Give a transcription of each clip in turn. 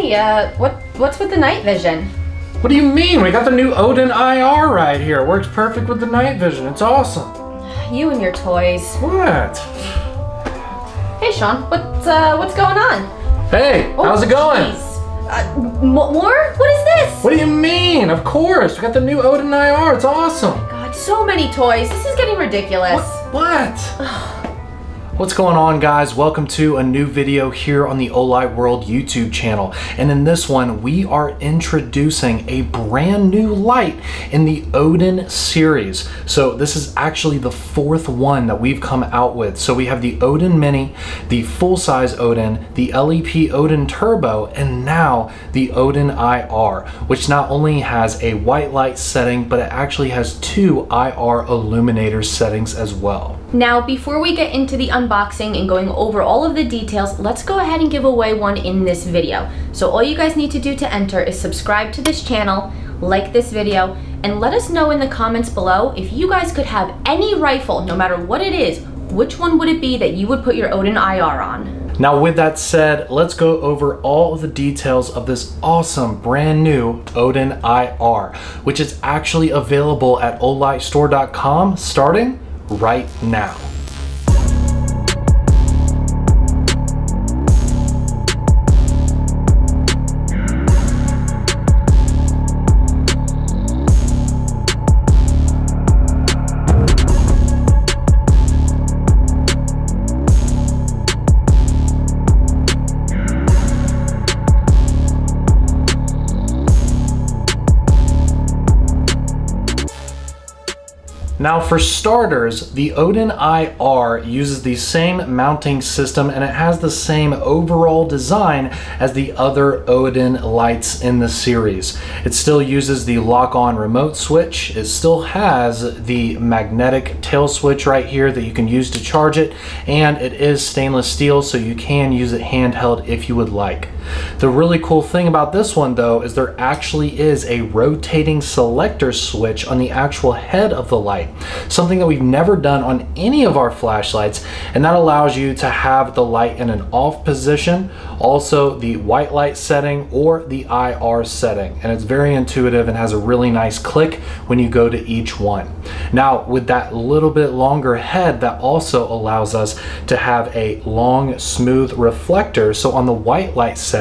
Hey, what's with the night vision? What do you mean? We got the new Odin IR right here. It works perfect with the night vision. It's awesome. You and your toys. What? Hey, Sean, what's going on? Hey, how's it going? More? What is this? What do you mean? Of course, we got the new Odin IR. It's awesome. God, so many toys. This is getting ridiculous. What? What's going on, guys? Welcome to a new video here on the Olight World YouTube channel. And in this one, we are introducing a brand new light in the Odin series. So this is actually the fourth one that we've come out with. So we have the Odin Mini, the full-size Odin, the LEP Odin Turbo, and now the Odin IR, which not only has a white light setting, but it actually has two IR illuminator settings as well. Now, before we get into the unboxing and going over all of the details, let's go ahead and give away one in this video. So all you guys need to do to enter is subscribe to this channel, like this video, and let us know in the comments below if you guys could have any rifle, no matter what it is, which one would it be that you would put your Odin IR on? Now with that said, let's go over all of the details of this awesome brand new Odin IR, which is actually available at olightstore.com starting right now. Now for starters, the Odin IR uses the same mounting system and it has the same overall design as the other Odin lights in the series. It still uses the lock-on remote switch. It still has the magnetic tail switch right here that you can use to charge it, and it is stainless steel, so you can use it handheld if you would like. The really cool thing about this one though is there actually is a rotating selector switch on the actual head of the light, something that we've never done on any of our flashlights, and that allows you to have the light in an off position, also the white light setting or the IR setting, and it's very intuitive and has a really nice click when you go to each one. Now with that little bit longer head, that also allows us to have a long smooth reflector. So on the white light setting,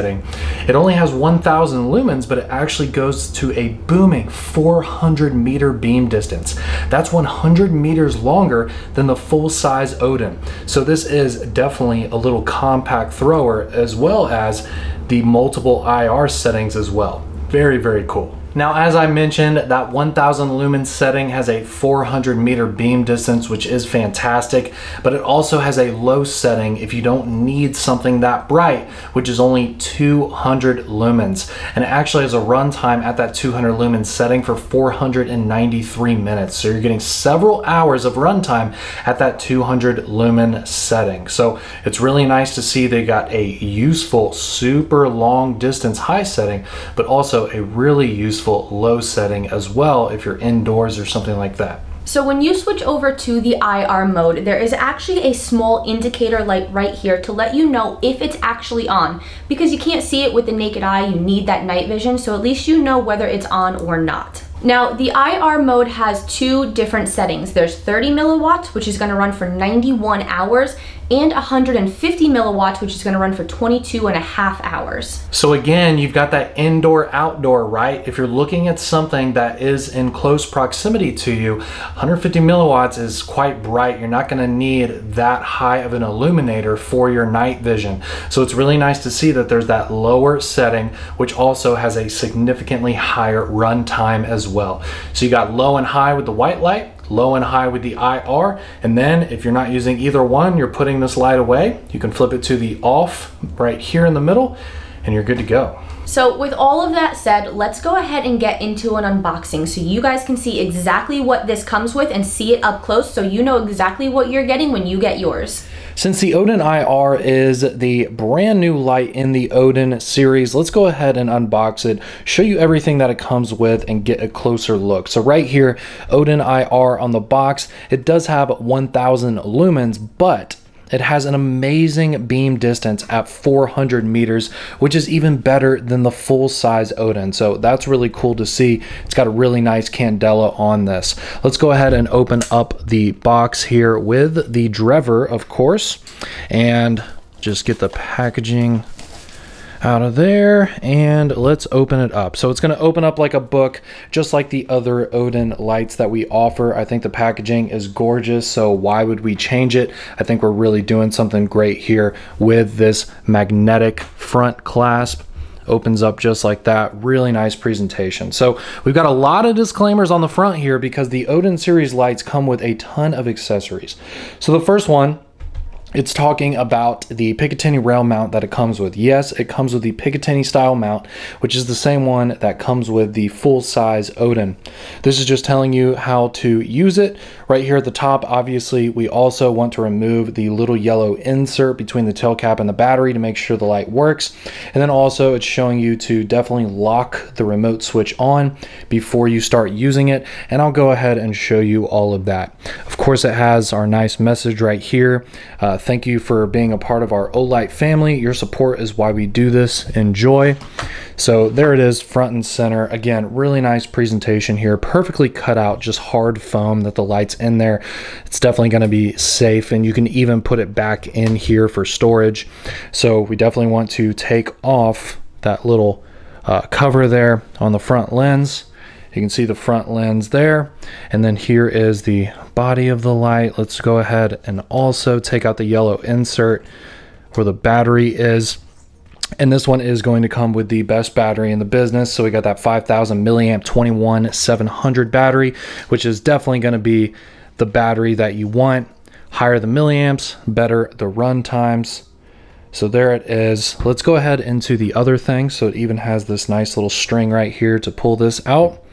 it only has 1000 lumens, but it actually goes to a booming 400 meter beam distance. That's 100 meters longer than the full-size Odin. So this is definitely a little compact thrower, as well as the multiple IR settings as well. Very, very cool. Now, as I mentioned, that 1000 lumen setting has a 400 meter beam distance, which is fantastic, but it also has a low setting if you don't need something that bright, which is only 200 lumens. And it actually has a runtime at that 200 lumen setting for 493 minutes. So you're getting several hours of runtime at that 200 lumen setting. So it's really nice to see they got a useful, super long distance high setting, but also a really useful low setting as well if you're indoors or something like that. So when you switch over to the IR mode, there is actually a small indicator light right here to let you know if it's actually on. Because you can't see it with the naked eye, you need that night vision, so at least you know whether it's on or not. Now, the IR mode has two different settings. There's 30 milliwatts, which is going to run for 91 hours, and 150 milliwatts, which is going to run for 22 and a half hours. So again, you've got that indoor outdoor, right? If you're looking at something that is in close proximity to you, 150 milliwatts is quite bright. You're not going to need that high of an illuminator for your night vision. So it's really nice to see that there's that lower setting, which also has a significantly higher run time as well. So you got low and high with the white light, low and high with the IR, and then if you're not using either one, you're putting this light away, you can flip it to the off right here in the middle, and you're good to go. So with all of that said, let's go ahead and get into an unboxing so you guys can see exactly what this comes with and see it up close so you know exactly what you're getting when you get yours. Since the Odin IR is the brand new light in the Odin series, let's go ahead and unbox it, show you everything that it comes with, and get a closer look. So right here, Odin IR on the box, it does have 1000 lumens, but it has an amazing beam distance at 400 meters, which is even better than the full-size Odin. So that's really cool to see. It's got a really nice candela on this. Let's go ahead and open up the box here with the Drever, of course, and just get the packaging out of there, and let's open it up. So it's going to open up like a book, just like the other Odin lights that we offer. I think the packaging is gorgeous, so why would we change it? I think we're really doing something great here with this magnetic front clasp. Opens up just like that. Really nice presentation. So we've got a lot of disclaimers on the front here because the Odin series lights come with a ton of accessories. So the first one, it's talking about the Picatinny rail mount that it comes with. Yes, it comes with the Picatinny style mount, which is the same one that comes with the full-size Odin. This is just telling you how to use it. Right here at the top, obviously, we also want to remove the little yellow insert between the tail cap and the battery to make sure the light works. And then also it's showing you to definitely lock the remote switch on before you start using it. And I'll go ahead and show you all of that. Of course, it has our nice message right here. Thank you for being a part of our Olight family. Your support is why we do this. Enjoy. So there it is, front and center. Again, really nice presentation here. Perfectly cut out, just hard foam that the light's in there. It's definitely going to be safe, and you can even put it back in here for storage. So we definitely want to take off that little cover there on the front lens. You can see the front lens there, and then here is the body of the light. Let's go ahead and also take out the yellow insert where the battery is. And this one is going to come with the best battery in the business. So we got that 5,000 milliamp 21700 battery, which is definitely going to be the battery that you want. Higher the milliamps, better the run times. So there it is. Let's go ahead into the other thing. So it even has this nice little string right here to pull this out.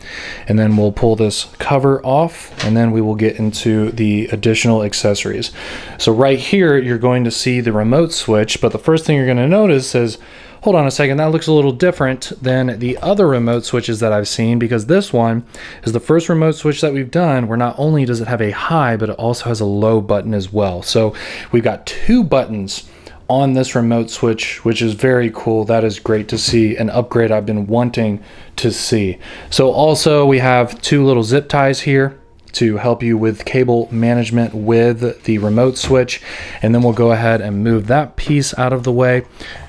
And then we'll pull this cover off, and then we will get into the additional accessories. So right here, you're going to see the remote switch, but the first thing you're going to notice is, hold on a second, that looks a little different than the other remote switches that I've seen, because this one is the first remote switch that we've done where not only does it have a high, but it also has a low button as well. So we've got two buttons on this remote switch, which is very cool. That is great to see, an upgrade I've been wanting to see. So also we have two little zip ties here to help you with cable management with the remote switch. And then we'll go ahead and move that piece out of the way.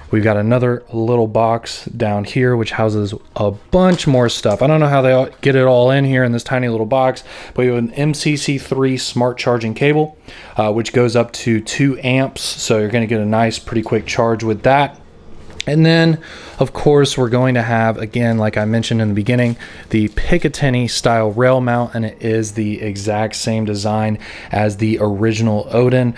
We've got another little box down here which houses a bunch more stuff. I don't know how they get it all in here in this tiny little box, but we have an MCC3 smart charging cable, which goes up to 2 amps. So you're going to get a nice, pretty quick charge with that. And then, of course, we're going to have, again, like I mentioned in the beginning, the Picatinny style rail mount, and it is the exact same design as the original Odin.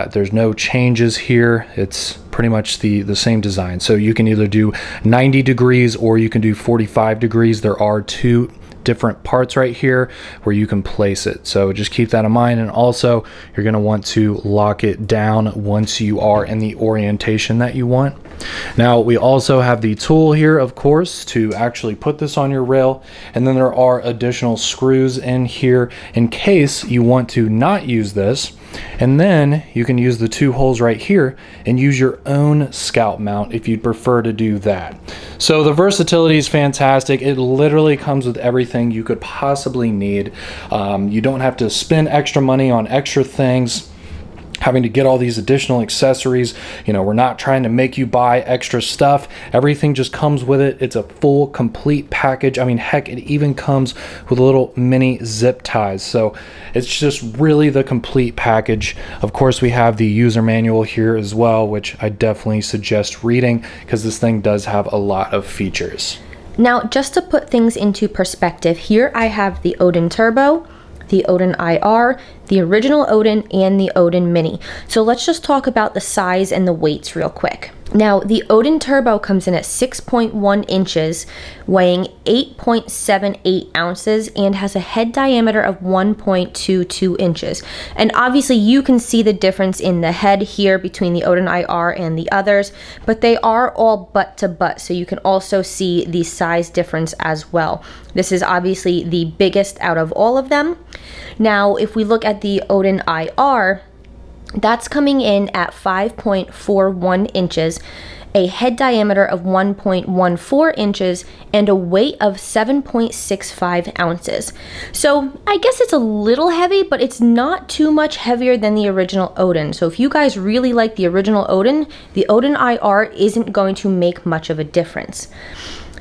There's no changes here. It's pretty much the same design. So you can either do 90 degrees or you can do 45 degrees. There are two different parts right here where you can place it. So just keep that in mind. And also you're going to want to lock it down once you are in the orientation that you want. Now we also have the tool here, of course, to actually put this on your rail. And then there are additional screws in here in case you want to not use this. And then you can use the two holes right here and use your own Scout mount if you'd prefer to do that. So the versatility is fantastic. It literally comes with everything you could possibly need. You don't have to spend extra money on extra things, having to get all these additional accessories. You know, we're not trying to make you buy extra stuff. Everything just comes with it. It's a full, complete package. I mean, heck, it even comes with little mini zip ties. So it's just really the complete package. Of course, we have the user manual here as well, which I definitely suggest reading because this thing does have a lot of features. Now, just to put things into perspective, here I have the Odin Turbo, the Odin IR, the original Odin, and the Odin Mini. So let's just talk about the size and the weights real quick. Now, the Odin Turbo comes in at 6.1 inches, weighing 8.78 ounces, and has a head diameter of 1.22 inches. And obviously you can see the difference in the head here between the Odin IR and the others, but they are all butt to butt, so you can also see the size difference as well. This is obviously the biggest out of all of them. Now, if we look at the Odin IR, That's coming in at 5.41 inches, a head diameter of 1.14 inches, and a weight of 7.65 ounces. So I guess it's a little heavy, but it's not too much heavier than the original Odin. So if you guys really like the original Odin, the Odin IR isn't going to make much of a difference.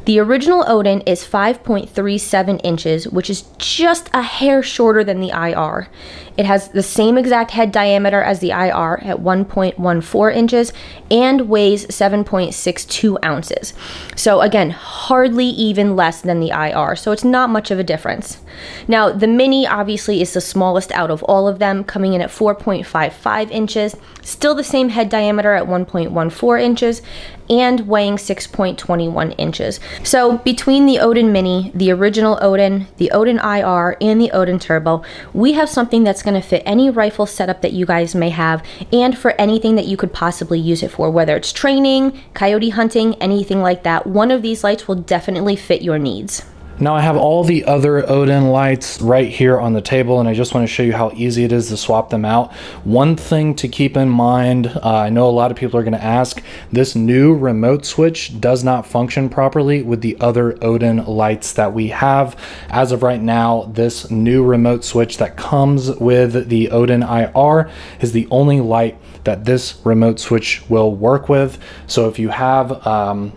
The original Odin is 5.37 inches, which is just a hair shorter than the IR. It has the same exact head diameter as the IR at 1.14 inches and weighs 7.62 ounces. So again, hardly even less than the IR, so it's not much of a difference. Now, the Mini obviously is the smallest out of all of them, coming in at 4.55 inches, still the same head diameter at 1.14 inches, and weighing 6.21 inches. So between the Odin Mini, the original Odin, the Odin IR, and the Odin Turbo, we have something that's going to fit any rifle setup that you guys may have, and for anything that you could possibly use it for, whether it's training, coyote hunting, anything like that. One of these lights will definitely fit your needs. Now I have all the other Odin lights right here on the table, and I just want to show you how easy it is to swap them out. One thing to keep in mind, I know a lot of people are going to ask, this new remote switch does not function properly with the other Odin lights that we have. As of right now, this new remote switch that comes with the Odin IR is the only light that this remote switch will work with. So if you have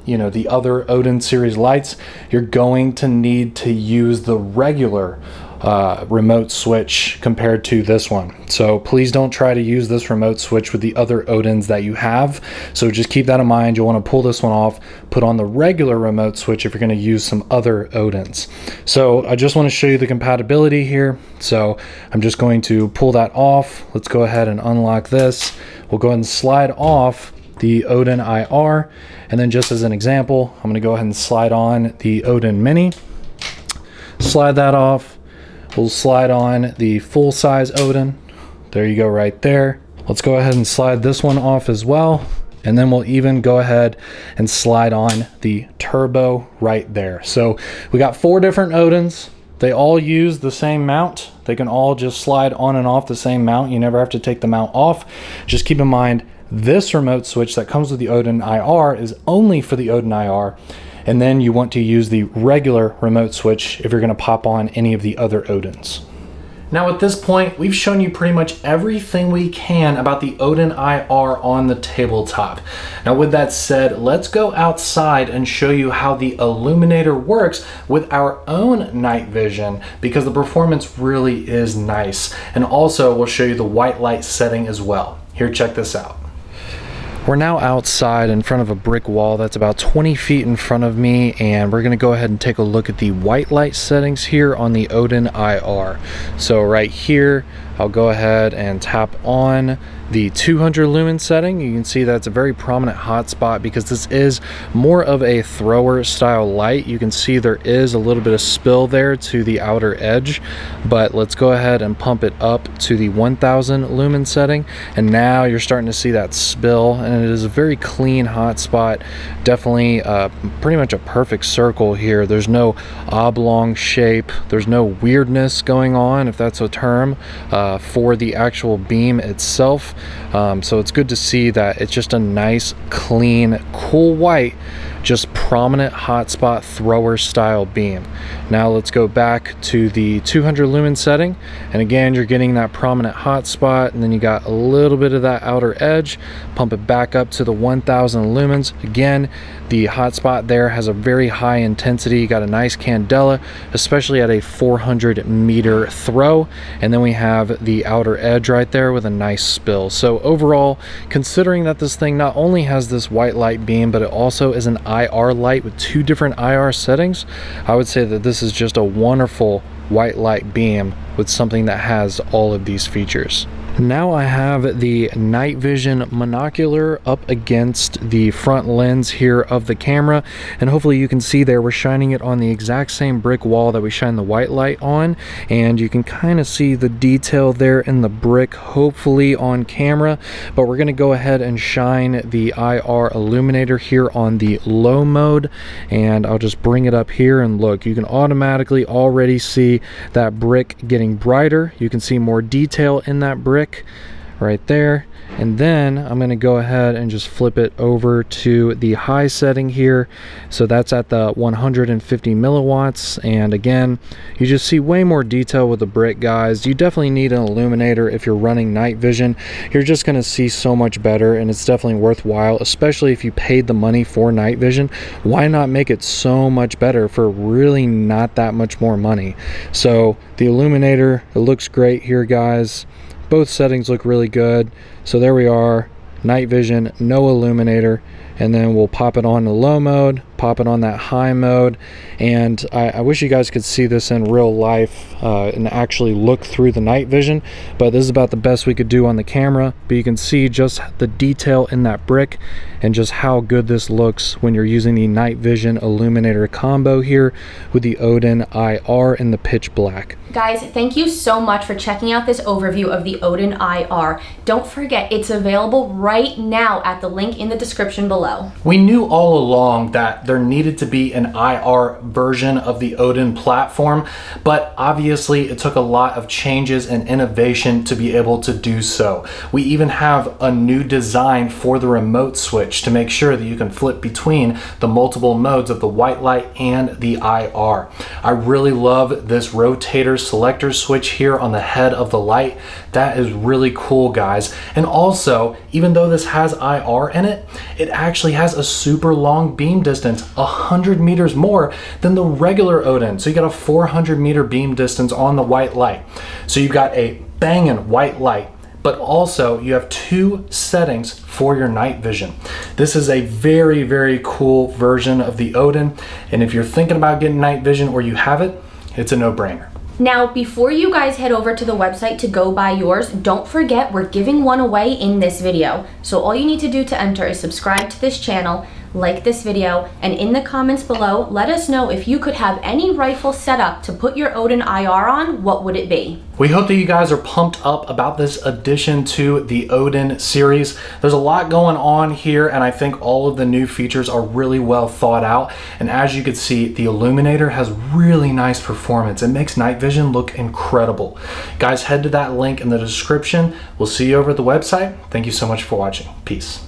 you know, the other Odin series lights, you're going to need to use the regular remote switch compared to this one. So please don't try to use this remote switch with the other Odins that you have. So just keep that in mind. You'll want to pull this one off, put on the regular remote switch if you're going to use some other Odins. So I just want to show you the compatibility here. So I'm just going to pull that off. Let's go ahead and unlock this. We'll go ahead and slide off the Odin IR, and then just as an example, I'm going to go ahead and slide on the Odin Mini. Slide that off. We'll slide on the full-size Odin. There you go, right there. Let's go ahead and slide this one off as well, and then we'll even go ahead and slide on the Turbo right there. So we got 4 different Odins. They all use the same mount. They can all just slide on and off the same mount. You never have to take the mount off. Just keep in mind, this remote switch that comes with the Odin IR is only for the Odin IR, and then you want to use the regular remote switch if you're going to pop on any of the other Odins. Now at this point, we've shown you pretty much everything we can about the Odin IR on the tabletop. Now with that said, let's go outside and show you how the Illuminator works with our own night vision, because the performance really is nice. And also we'll show you the white light setting as well. Here, check this out. We're now outside in front of a brick wall that's about 20 feet in front of me, and we're gonna go ahead and take a look at the white light settings here on the Odin IR. So right here, I'll go ahead and tap on the 200 lumen setting. You can see that's a very prominent hotspot because this is more of a thrower style light. You can see there is a little bit of spill there to the outer edge, but let's go ahead and pump it up to the 1000 lumen setting, and now you're starting to see that spill, and it is a very clean hotspot. Definitely pretty much a perfect circle here. There's no oblong shape, there's no weirdness going on, if that's a term, for the actual beam itself. So it's good to see that it's just a nice, clean, cool white, just prominent hotspot thrower style beam. Now let's go back to the 200 lumen setting, and again you're getting that prominent hotspot, and then you got a little bit of that outer edge. Pump it back up to the 1000 lumens. Again, the hotspot there has a very high intensity. You got a nice candela, especially at a 400 meter throw, and then we have the outer edge right there with a nice spill. So overall, considering that this thing not only has this white light beam, but it also is an IR light with 2 different IR settings, I would say that this is just a wonderful white light beam with something that has all of these features. Now I have the night vision monocular up against the front lens here of the camera, and hopefully you can see there we're shining it on the exact same brick wall that we shine the white light on, and you can kind of see the detail there in the brick, hopefully on camera. But we're going to go ahead and shine the IR illuminator here on the low mode, and I'll just bring it up here, and look, you can automatically already see that brick getting brighter. You can see more detail in that brick right there. And then I'm going to go ahead and just flip it over to the high setting here. So that's at the 150 milliwatts. And again, you just see way more detail with the brick, guys. You definitely need an illuminator if you're running night vision. You're just going to see so much better, and it's definitely worthwhile, especially if you paid the money for night vision. Why not make it so much better for really not that much more money? So the illuminator, it looks great here, guys. Both settings look really good. So there we are, night vision, no illuminator, and then we'll pop it on the low mode, pop it on that high mode. And I wish you guys could see this in real life and actually look through the night vision, but this is about the best we could do on the camera. But you can see just the detail in that brick and just how good this looks when you're using the night vision illuminator combo here with the Odin IR in the pitch black. Guys, thank you so much for checking out this overview of the Odin IR. Don't forget, it's available right now at the link in the description below. We knew all along that there needed to be an IR version of the Odin platform, but obviously it took a lot of changes and innovation to be able to do so. We even have a new design for the remote switch to make sure that you can flip between the multiple modes of the white light and the IR. I really love this rotator selector switch here on the head of the light. That is really cool, guys. And also, even though this has IR in it, it actually has a super long beam distance, 100 meters more than the regular Odin. So you got a 400 meter beam distance on the white light. So you've got a banging white light, but also you have two settings for your night vision. This is a very, very cool version of the Odin. And if you're thinking about getting night vision or you have it, it's a no-brainer. Now, before you guys head over to the website to go buy yours, don't forget we're giving one away in this video. So all you need to do to enter is subscribe to this channel, like this video, and in the comments below, let us know if you could have any rifle set up to put your Odin IR on, what would it be? We hope that you guys are pumped up about this addition to the Odin series. There's a lot going on here, and I think all of the new features are really well thought out. And as you can see, the illuminator has really nice performance. It makes night vision look incredible. Guys, head to that link in the description. We'll see you over at the website. Thank you so much for watching. Peace.